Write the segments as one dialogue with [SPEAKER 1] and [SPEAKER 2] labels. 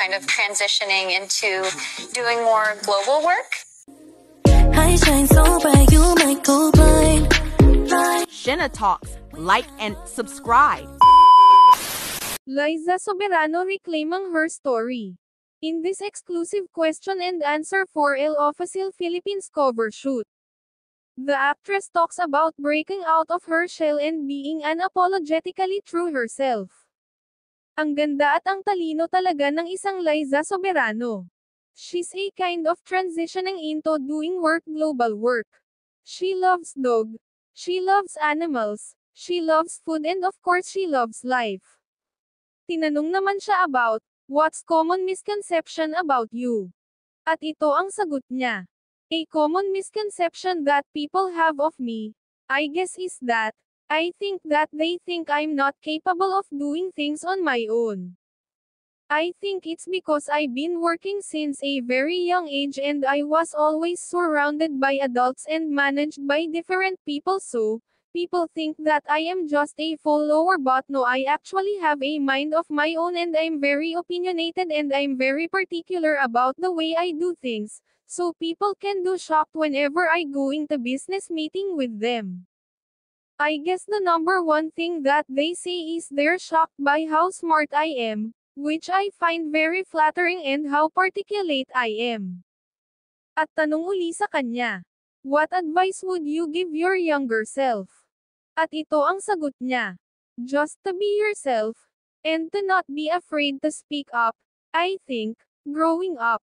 [SPEAKER 1] kind of transitioning into doing more global work.
[SPEAKER 2] I shine so bright, you might go blind.
[SPEAKER 3] Shenna Talks. Like and subscribe.
[SPEAKER 4] Liza Soberano reclaiming her story. In this exclusive question and answer for El Oficial Philippines cover shoot, the actress talks about breaking out of her shell and being unapologetically true herself. Ang ganda at ang talino talaga ng isang Liza Soberano. She's a kind of transitioning into doing global work. She loves dog. She loves animals. She loves food and of course she loves life. Tinanong naman siya about, what's common misconception about you? At ito ang sagot niya. A common misconception that people have of me, I guess is that, I think that they think I'm not capable of doing things on my own. I think it's because I've been working since a very young age and I was always surrounded by adults and managed by different people, so people think that I am just a follower, but no, I actually have a mind of my own and I'm very opinionated and I'm very particular about the way I do things, so people can do shocked whenever I go into business meeting with them. I guess the number one thing that they say is they're shocked by how smart I am, which I find very flattering, and how articulate I am. At tanong uli sa kanya, what advice would you give your younger self? At ito ang sagot niya, just to be yourself, and to not be afraid to speak up. I think, growing up,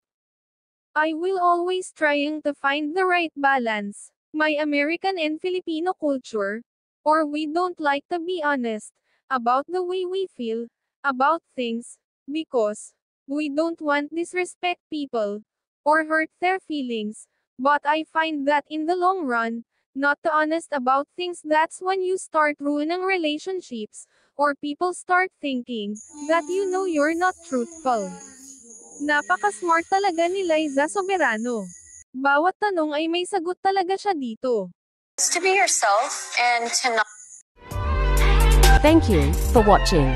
[SPEAKER 4] I will always trying to find the right balance, my American and Filipino culture, or we don't like to be honest about the way we feel about things, because we don't want disrespect people or hurt their feelings, but I find that in the long run, not to honest about things, that's when you start ruining relationships, or people start thinking that you know you're not truthful. Napaka-smart talaga ni Liza Soberano. Bawat tanong ay may sagot talaga siya dito.
[SPEAKER 1] To be yourself and to not
[SPEAKER 3] Thank you for watching.